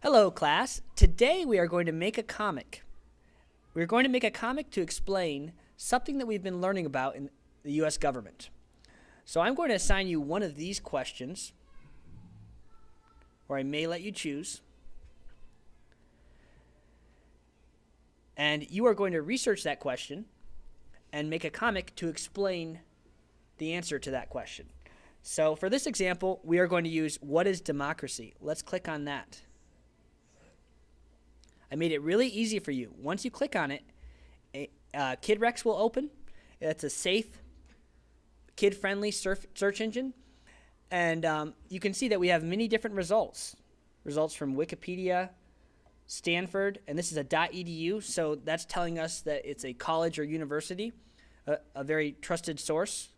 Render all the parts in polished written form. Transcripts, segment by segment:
Hello, class. Today we are going to make a comic. We're going to make a comic to explain something that we've been learning about in the U.S. government. So I'm going to assign you one of these questions, or I may let you choose. And you are going to research that question and make a comic to explain the answer to that question. So for this example, we are going to use what is democracy. Let's click on that. I made it really easy for you. Once you click on it, KidRex will open. It's a safe, kid-friendly search engine. And you can see that we have many different results. Results from Wikipedia, Stanford, and this is a .edu, so that's telling us that it's a college or university, a very trusted source.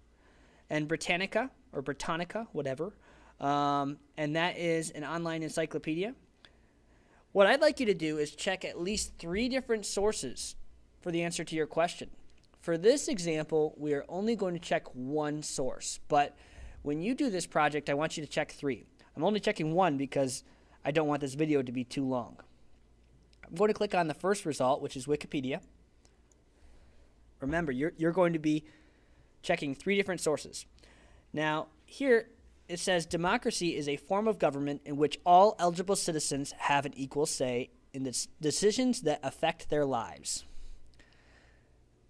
And Britannica, or Britannica, whatever. And that is an online encyclopedia. What I'd like you to do is check at least 3 different sources for the answer to your question. For this example, we are only going to check 1 source, but when you do this project, I want you to check 3. I'm only checking 1 because I don't want this video to be too long. I'm going to click on the first result, which is Wikipedia. Remember, you're going to be checking 3 different sources. Now, here it says democracy is a form of government in which all eligible citizens have an equal say in the decisions that affect their lives.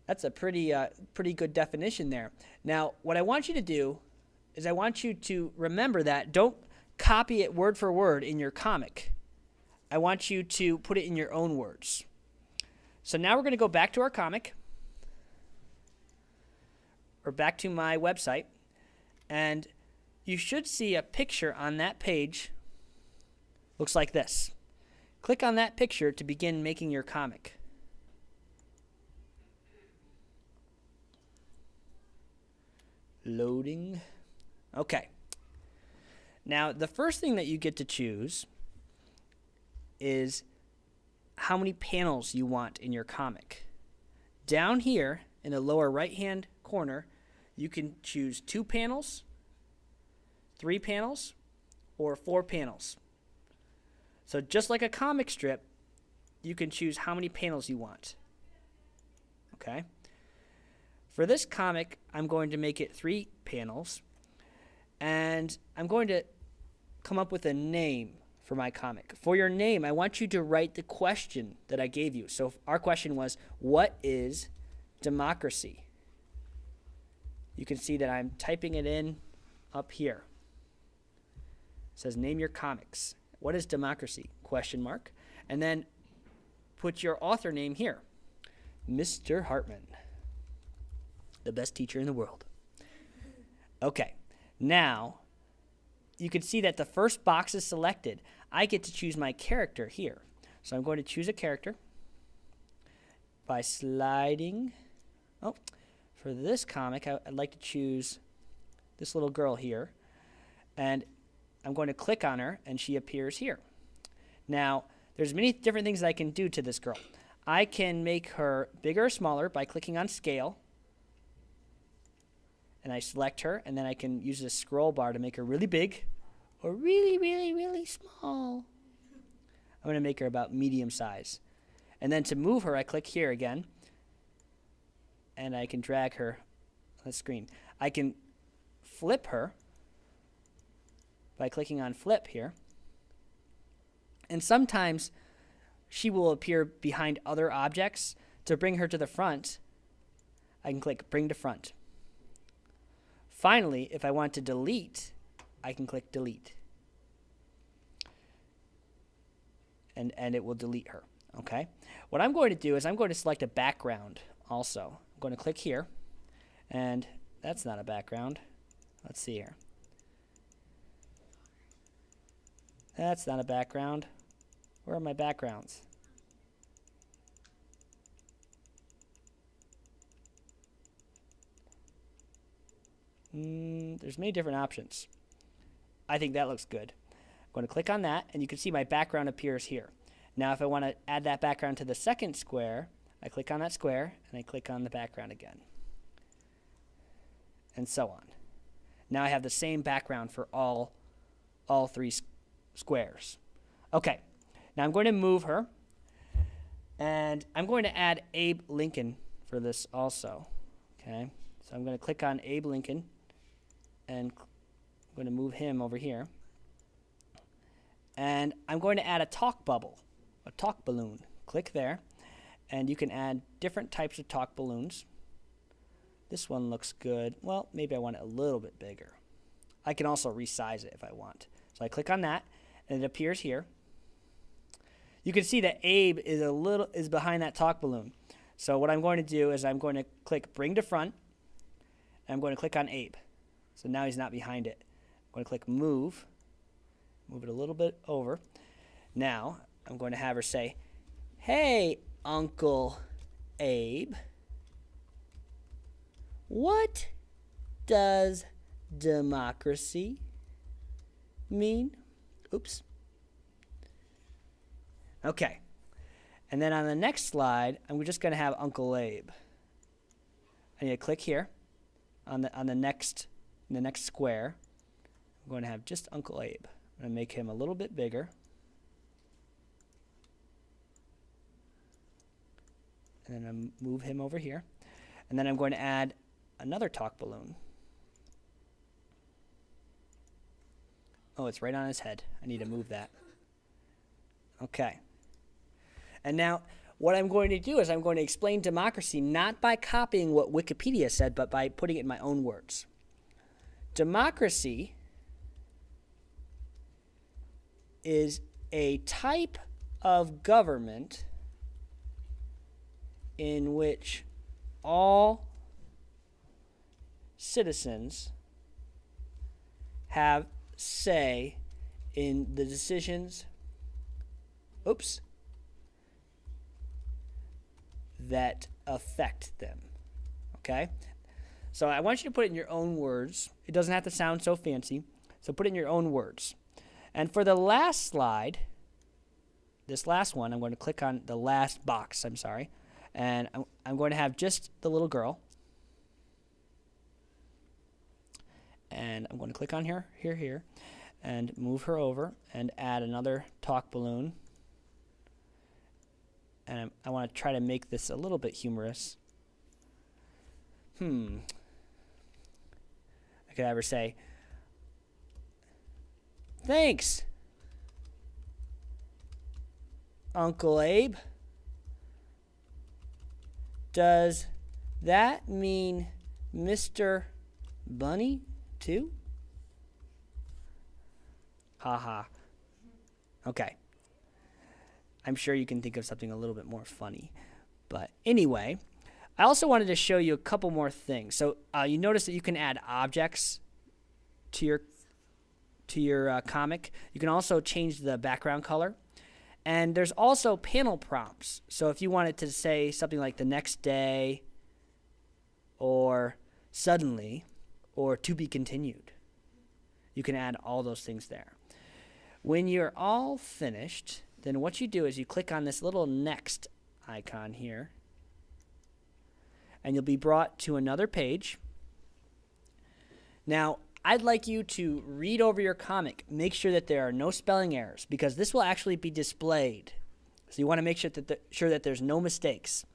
That's a pretty good definition there. Now, what I want you to do is I want you to remember that. Don't copy it word for word in your comic. I want you to put it in your own words. So now we're going to go back to our comic, or back to my website, and you should see a picture on that page. Looks like this. Click on that picture to begin making your comic. Loading. Okay. Now, the first thing that you get to choose is how many panels you want in your comic. Down here in the lower right-hand corner, you can choose 2 panels, 3 panels, or 4 panels. So just like a comic strip, you can choose how many panels you want. Okay? For this comic, I'm going to make it 3 panels, and I'm going to come up with a name for my comic. For your name, I want you to write the question that I gave you. So our question was, what is democracy? You can see that I'm typing it in up here. It says name your comics. What is democracy? Question mark. And then put your author name here. Mr. Hartman. The best teacher in the world. Okay. Now, you can see that the first box is selected. I get to choose my character here. So I'm going to choose a character by sliding. Oh, for this comic, I'd like to choose this little girl here. And I'm going to click on her, and she appears here. Now, there's many different things I can do to this girl. I can make her bigger or smaller by clicking on Scale. And I select her, and then I can use the scroll bar to make her really big or really, really, really small. I'm going to make her about medium size. And then to move her, I click here again, and I can drag her on the screen. I can flip her by clicking on Flip here. And sometimes she will appear behind other objects. To bring her to the front, I can click Bring to Front. Finally, if I want to delete, I can click Delete. And it will delete her. Okay? What I'm going to do is I'm going to select a background also. I'm going to click here. And that's not a background. Let's see here. That's not a background. Where are my backgrounds? There's many different options. I think that looks good. I'm going to click on that, and you can see my background appears here. Now, if I want to add that background to the second square, I click on that square, and I click on the background again. And so on. Now I have the same background for all 3 squares. Okay, Now I'm going to move her, and I'm going to add Abe Lincoln for this also. Okay, so I'm going to click on Abe Lincoln, and I'm going to move him over here. And I'm going to add a talk bubble, a talk balloon. Click there, and you can add different types of talk balloons. This one looks good. Well, maybe I want it a little bit bigger. I can also resize it if I want. So I click on that, and it appears here. You can see that Abe is behind that talk balloon. So what I'm going to do is I'm going to click Bring to Front, and I'm going to click on Abe. So now he's not behind it. I'm going to click Move it a little bit over. Now I'm going to have her say, "Hey, Uncle Abe, what does democracy mean?" Oops. Okay. And then on the next slide, I'm just going to have Uncle Abe. I need to click here on the next square. I'm going to have just Uncle Abe. I'm going to make him a little bit bigger. And then I'm move him over here. And then I'm going to add another talk balloon. Oh, it's right on his head. I need to move that. Okay. And now what I'm going to do is I'm going to explain democracy not by copying what Wikipedia said, but by putting it in my own words. Democracy is a type of government in which all citizens have say in the decisions that affect them. Okay? So I want you to put it in your own words. It doesn't have to sound so fancy. So put it in your own words. And for the last slide, this last one, I'm going to click on the last box, and I'm going to have just the little girl. And I'm going to click on here, and move her over and add another talk balloon. And I want to try to make this a little bit humorous. I could have her say, "Thanks, Uncle Abe. Does that mean Mr. Bunny too?" Haha. Okay. I'm sure you can think of something a little bit more funny. But anyway, I also wanted to show you a couple more things. So you notice that you can add objects to your comic. You can also change the background color. And there's also panel prompts. So if you wanted to say something like "the next day," or "suddenly," or "to be continued," you can add all those things there. When you're all finished, then what you do is you click on this little next icon here, and you'll be brought to another page. Now, I'd like you to read over your comic. Make sure that there are no spelling errors, because this will actually be displayed. So you want to make sure that there's no mistakes.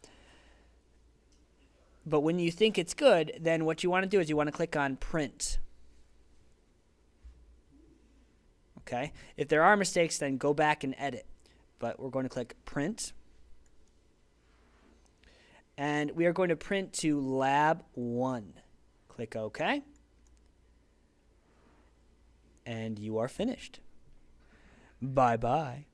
But when you think it's good, then what you want to do is you want to click on Print. Okay? If there are mistakes, then go back and edit. But we're going to click Print. And we are going to print to Lab 1. Click OK. And you are finished. Bye-bye.